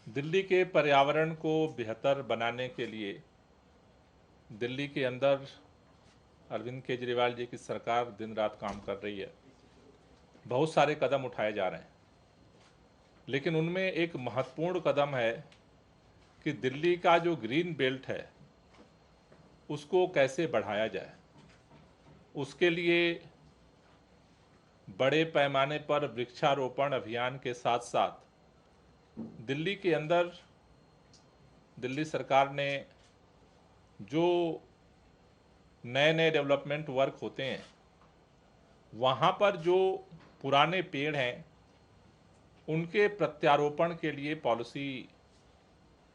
दिल्ली के पर्यावरण को बेहतर बनाने के लिए दिल्ली के अंदर अरविंद केजरीवाल जी की सरकार दिन रात काम कर रही है। बहुत सारे कदम उठाए जा रहे हैं, लेकिन उनमें एक महत्वपूर्ण कदम है कि दिल्ली का जो ग्रीन बेल्ट है उसको कैसे बढ़ाया जाए। उसके लिए बड़े पैमाने पर वृक्षारोपण अभियान के साथ साथ दिल्ली के अंदर दिल्ली सरकार ने जो नए नए डेवलपमेंट वर्क होते हैं वहाँ पर जो पुराने पेड़ हैं उनके प्रत्यारोपण के लिए पॉलिसी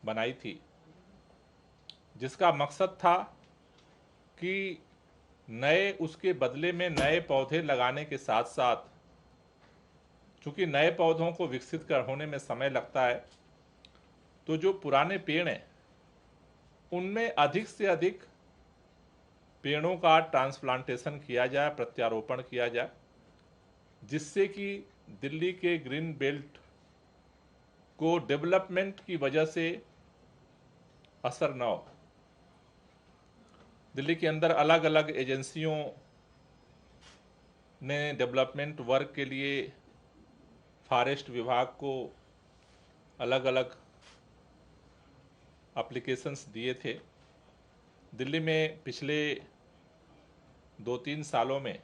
बनाई थी, जिसका मकसद था कि नए उसके बदले में नए पौधे लगाने के साथ साथ, चूँकि नए पौधों को विकसित होने में समय लगता है, तो जो पुराने पेड़ हैं उनमें अधिक से अधिक पेड़ों का ट्रांसप्लांटेशन किया जाए, प्रत्यारोपण किया जाए, जिससे कि दिल्ली के ग्रीन बेल्ट को डेवलपमेंट की वजह से असर न हो। दिल्ली के अंदर अलग अलग एजेंसियों ने डेवलपमेंट वर्क के लिए फॉरेस्ट विभाग को अलग अलग एप्लीकेशंस दिए थे। दिल्ली में पिछले 2-3 सालों में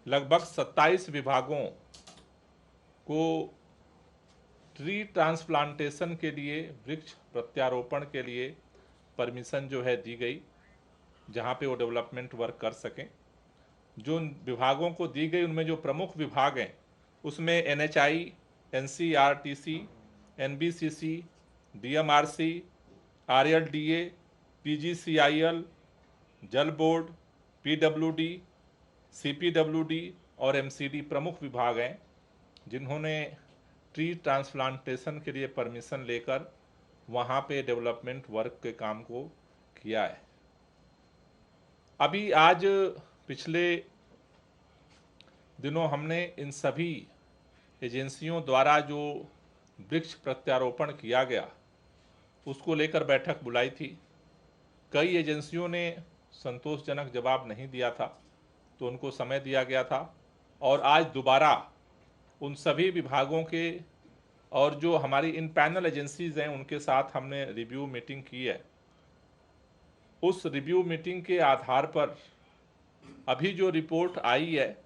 लगभग 27 विभागों को ट्री ट्रांसप्लांटेशन के लिए, वृक्ष प्रत्यारोपण के लिए परमिशन जो है दी गई, जहाँ पे वो डेवलपमेंट वर्क कर सकें। जो विभागों को दी गई उनमें जो प्रमुख विभाग हैं उसमें NHI, NCRTC, NBCC, DMRC, RLDA, PGCIL, जल बोर्ड, PWD, CPWD और MCD प्रमुख विभाग हैं जिन्होंने ट्री ट्रांसप्लांटेशन के लिए परमिशन लेकर वहाँ पे डेवलपमेंट वर्क के काम को किया है। अभी आज पिछले दिनों हमने इन सभी एजेंसियों द्वारा जो वृक्ष प्रत्यारोपण किया गया उसको लेकर बैठक बुलाई थी। कई एजेंसियों ने संतोषजनक जवाब नहीं दिया था, तो उनको समय दिया गया था और आज दोबारा उन सभी विभागों के और जो हमारी इन पैनल एजेंसीज हैं उनके साथ हमने रिव्यू मीटिंग की है। उस रिव्यू मीटिंग के आधार पर अभी जो रिपोर्ट आई है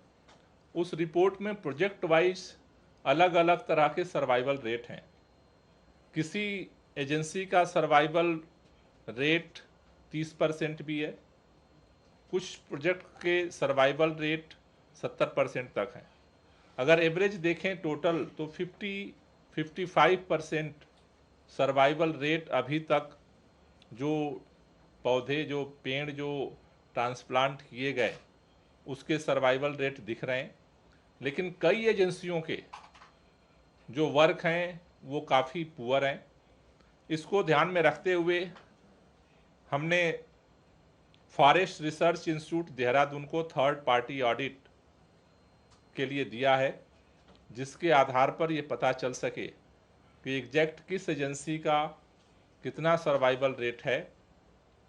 उस रिपोर्ट में प्रोजेक्ट वाइज अलग अलग तरह के सर्वाइवल रेट हैं। किसी एजेंसी का सर्वाइवल रेट 30% भी है, कुछ प्रोजेक्ट के सर्वाइवल रेट 70% तक हैं। अगर एवरेज देखें टोटल तो 55% सर्वाइवल रेट अभी तक जो पौधे, जो पेड़ जो ट्रांसप्लांट किए गए उसके सर्वाइवल रेट दिख रहे हैं। लेकिन कई एजेंसियों के जो वर्क हैं वो काफ़ी पुअर हैं। इसको ध्यान में रखते हुए हमने फॉरेस्ट रिसर्च इंस्टीट्यूट देहरादून को थर्ड पार्टी ऑडिट के लिए दिया है, जिसके आधार पर ये पता चल सके कि एग्जैक्ट किस एजेंसी का कितना सर्वाइवल रेट है,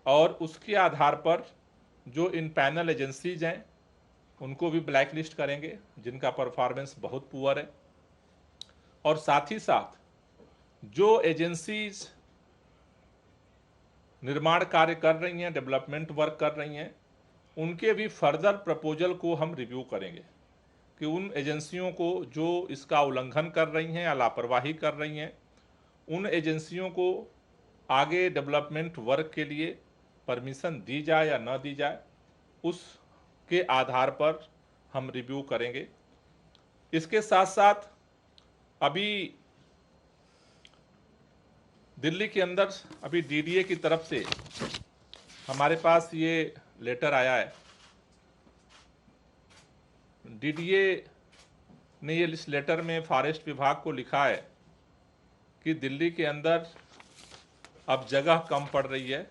और उसके आधार पर जो इन पैनल एजेंसीज हैं उनको भी ब्लैक लिस्ट करेंगे जिनका परफॉर्मेंस बहुत पुअर है। और साथ ही साथ जो एजेंसीज निर्माण कार्य कर रही हैं, डेवलपमेंट वर्क कर रही हैं, उनके भी फर्दर प्रपोजल को हम रिव्यू करेंगे कि उन एजेंसियों को जो इसका उल्लंघन कर रही हैं या लापरवाही कर रही हैं, उन एजेंसियों को आगे डेवलपमेंट वर्क के लिए परमिशन दी जाए या न दी जाए, उसके आधार पर हम रिव्यू करेंगे। इसके साथ साथ अभी दिल्ली के अंदर अभी DDA की तरफ से हमारे पास ये लेटर आया है। DDA ने ये इस लेटर में फॉरेस्ट विभाग को लिखा है कि दिल्ली के अंदर अब जगह कम पड़ रही है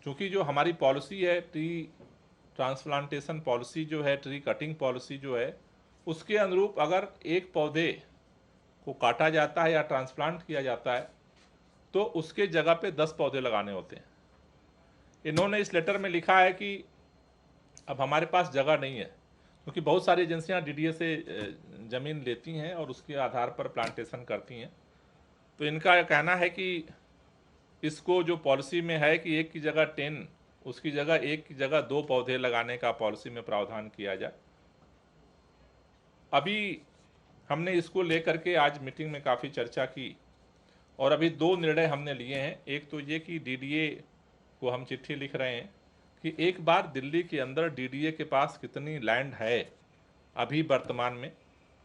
क्योंकि जो हमारी पॉलिसी है ट्री ट्रांसप्लांटेशन पॉलिसी जो है, ट्री कटिंग पॉलिसी जो है, उसके अनुरूप अगर एक पौधे को काटा जाता है या ट्रांसप्लांट किया जाता है तो उसके जगह पे 10 पौधे लगाने होते हैं। इन्होंने इस लेटर में लिखा है कि अब हमारे पास जगह नहीं है, क्योंकि बहुत सारी एजेंसियां डीडीए से ज़मीन लेती हैं और उसके आधार पर प्लांटेशन करती हैं। तो इनका कहना है कि इसको जो पॉलिसी में है कि एक की जगह 10, उसकी जगह एक की जगह 2 पौधे लगाने का पॉलिसी में प्रावधान किया जाए। अभी हमने इसको लेकर के आज मीटिंग में काफ़ी चर्चा की और अभी 2 निर्णय हमने लिए हैं। एक तो ये कि डीडीए को हम चिट्ठी लिख रहे हैं कि एक बार दिल्ली के अंदर डीडीए के पास कितनी लैंड है अभी वर्तमान में,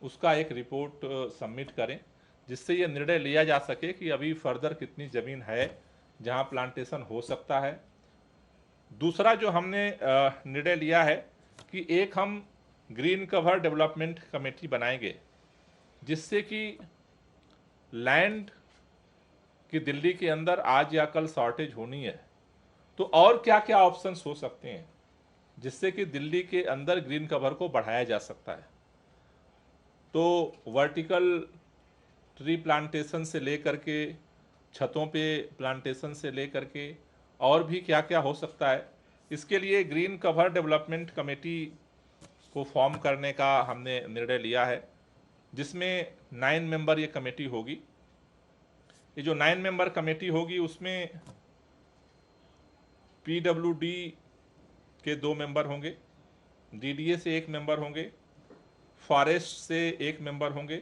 उसका एक रिपोर्ट सबमिट करें, जिससे ये निर्णय लिया जा सके कि अभी फर्दर कितनी ज़मीन है जहां प्लांटेशन हो सकता है। दूसरा जो हमने निर्णय लिया है कि एक हम ग्रीन कवर डेवलपमेंट कमेटी बनाएंगे, जिससे कि लैंड की दिल्ली के अंदर आज या कल शॉर्टेज होनी है तो और क्या क्या ऑप्शंस हो सकते हैं जिससे कि दिल्ली के अंदर ग्रीन कवर को बढ़ाया जा सकता है। तो वर्टिकल ट्री प्लांटेशन से लेकर के छतों पे प्लांटेशन से लेकर के और भी क्या क्या हो सकता है, इसके लिए ग्रीन कवर डेवलपमेंट कमेटी को फॉर्म करने का हमने निर्णय लिया है, जिसमें 9 मेंबर ये कमेटी होगी। ये जो 9 मेंबर कमेटी होगी उसमें पीडब्ल्यूडी के 2 मेंबर होंगे, डीडीए से 1 मेंबर होंगे, फॉरेस्ट से 1 मेंबर होंगे,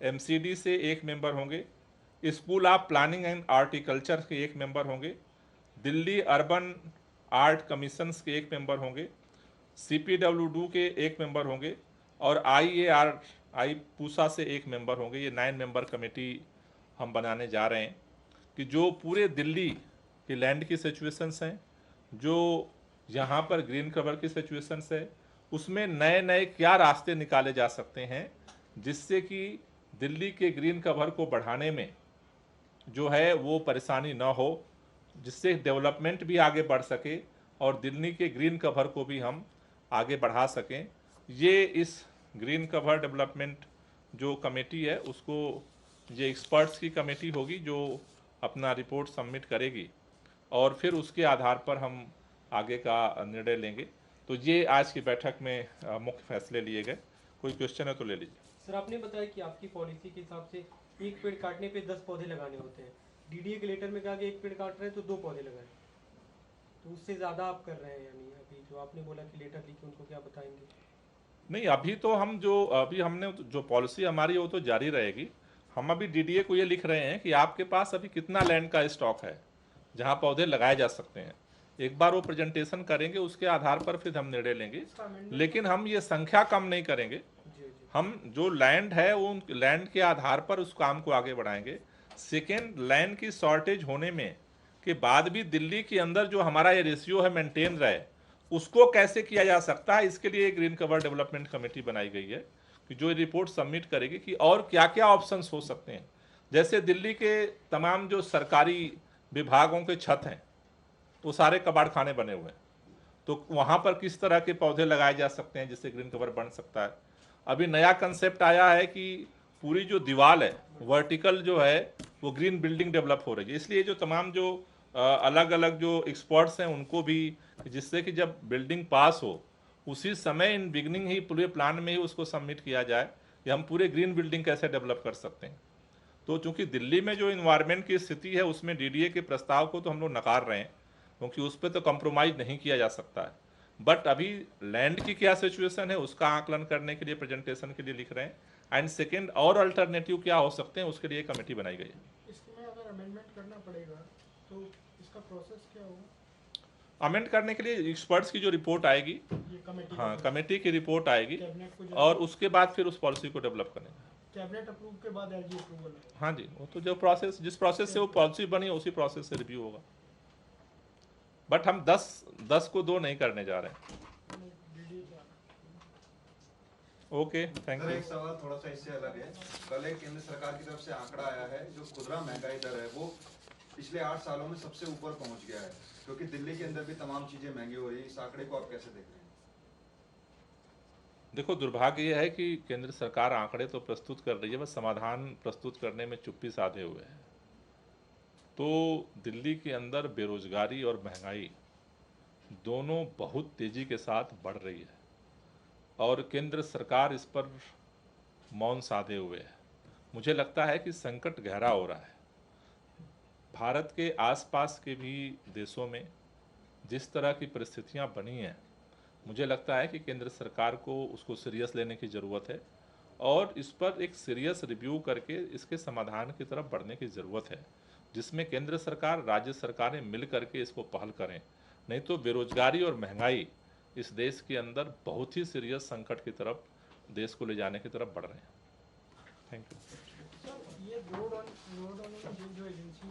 एमसीडी से 1 मेंबर होंगे, स्कूल ऑफ प्लानिंग एंड आर्टिकल्चर के 1 मेंबर होंगे, दिल्ली अर्बन आर्ट कमीशंस के 1 मेंबर होंगे, सीपीडब्ल्यूडी के 1 मेंबर होंगे और आई पूसा से 1 मेंबर होंगे। ये 9 मेंबर कमेटी हम बनाने जा रहे हैं कि जो पूरे दिल्ली के लैंड की सिचुएशंस हैं, जो यहाँ पर ग्रीन कवर की सिचुएशंस है, उसमें नए नए क्या रास्ते निकाले जा सकते हैं जिससे कि दिल्ली के ग्रीन कवर को बढ़ाने में जो है वो परेशानी ना हो, जिससे डेवलपमेंट भी आगे बढ़ सके और दिल्ली के ग्रीन कवर को भी हम आगे बढ़ा सकें। ये इस ग्रीन कवर डेवलपमेंट जो कमेटी है उसको, ये एक्सपर्ट्स की कमेटी होगी जो अपना रिपोर्ट सबमिट करेगी और फिर उसके आधार पर हम आगे का निर्णय लेंगे। तो ये आज की बैठक में मुख्य फैसले लिए गए। कोई क्वेश्चन है तो ले लीजिए। सर, आपने बताया कि आपकी पॉलिसी के हिसाब से एक पेड़ काटने पे 10 पौधे लगाने होते हैं। डीडीए के लेटर में कहा कि एक पेड़ काट रहे हैं तो 2 पौधे लगाएं, तो उससे ज़्यादा आप कर रहे हैं। यानी अभी जो आपने बोला कि लेटर लिखे उनको क्या बताएंगे? नहीं, अभी तो हम जो अभी हमने जो पॉलिसी हमारी है वो तो जारी रहेगी। हम अभी डीडीए को ये लिख रहे हैं कि आपके पास अभी कितना लैंड का स्टॉक है जहां पौधे लगाए जा सकते हैं। एक बार वो प्रेजेंटेशन करेंगे, उसके आधार पर फिर हम निर्णय लेंगे, लेकिन हम ये संख्या कम नहीं करेंगे। जी जी। हम जो लैंड है वो लैंड के आधार पर उस काम को आगे बढ़ाएंगे। सेकेंड, लैंड की शॉर्टेज होने में के बाद भी दिल्ली के अंदर जो हमारा ये रेशियो है मेंटेन रहे, उसको कैसे किया जा सकता है, इसके लिए ग्रीन कवर डेवलपमेंट कमेटी बनाई गई है कि जो रिपोर्ट सबमिट करेगी कि और क्या क्या ऑप्शंस हो सकते हैं। जैसे दिल्ली के तमाम जो सरकारी विभागों के छत हैं वो सारे कबाड़ खाने बने हुए हैं, तो वहाँ पर किस तरह के पौधे लगाए जा सकते हैं जिससे ग्रीन कवर बन सकता है। अभी नया कंसेप्ट आया है कि पूरी जो दीवार है वर्टिकल जो है वो ग्रीन बिल्डिंग डेवलप हो रही है, इसलिए जो तमाम जो अलग अलग जो एक्सपर्ट्स हैं उनको भी, जिससे कि जब बिल्डिंग पास हो उसी समय इन बिगनिंग ही पूरे प्लान में ही उसको सबमिट किया जाए कि हम पूरे ग्रीन बिल्डिंग कैसे डेवलप कर सकते हैं। तो चूंकि दिल्ली में जो इन्वायरमेंट की स्थिति है उसमें डीडीए के प्रस्ताव को तो हम लोग नकार रहे हैं, क्योंकि उस पर तो कंप्रोमाइज नहीं किया जा सकता है। बट अभी लैंड की क्या सिचुएशन है उसका आकलन करने के लिए प्रेजेंटेशन के लिए लिख रहे हैं। एंड सेकेंड, और अल्टरनेटिव क्या हो सकते हैं उसके लिए कमेटी बनाई गई है। इसमें अगर अमेंडमेंट करना पड़ेगा तो इसका प्रोसेस क्या होगा? अमेंड करने के लिए एक्सपर्ट्स की जो रिपोर्ट आएगी, ये कमेटी हाँ कमेटी की रिपोर्ट आएगी कैबिनेट को और उसके बाद फिर उस पॉलिसी को डेवलप करेंगे। कैबिनेट अप्रूव के बाद एलजी अप्रूवल है। हाँ जी, वो तो जो प्रोसेस, जिस प्रोसेस से वो पॉलिसी बनी उसी प्रोसेस से रिव्यू होगा। बट हम 10 को 2 नहीं करने जा रहे हैं। Okay, thank sir, you. एक सवाल थोड़ा सा इससे अलग है। कल एक केंद्र सरकार की तरफ से आंकड़ा आया है, जो खुदरा महंगाई दर है वो पिछले 8 सालों में सबसे ऊपर पहुंच गया है, क्योंकि दिल्ली के अंदर भी तमाम चीजें महंगी हो रही है। इस आंकड़े को आप कैसे देख रहे हैं? देखो, दुर्भाग्य यह है कि केंद्र सरकार आंकड़े तो प्रस्तुत कर रही है, बस समाधान प्रस्तुत करने में चुप्पी साधे हुए है। तो दिल्ली के अंदर बेरोजगारी और महंगाई दोनों बहुत तेजी के साथ बढ़ रही है और केंद्र सरकार इस पर मौन साधे हुए है। मुझे लगता है कि संकट गहरा हो रहा है। भारत के आसपास के भी देशों में जिस तरह की परिस्थितियां बनी हैं, मुझे लगता है कि केंद्र सरकार को उसको सीरियस लेने की ज़रूरत है और इस पर एक सीरियस रिव्यू करके इसके समाधान की तरफ बढ़ने की ज़रूरत है, जिसमें केंद्र सरकार, राज्य सरकारें मिल करके इसको पहल करें। नहीं तो बेरोजगारी और महंगाई इस देश के अंदर बहुत ही सीरियस संकट की तरफ, देश को ले जाने की तरफ बढ़ रहे हैं। Thank you. सर, ये रोड ऑन जो एजेंसी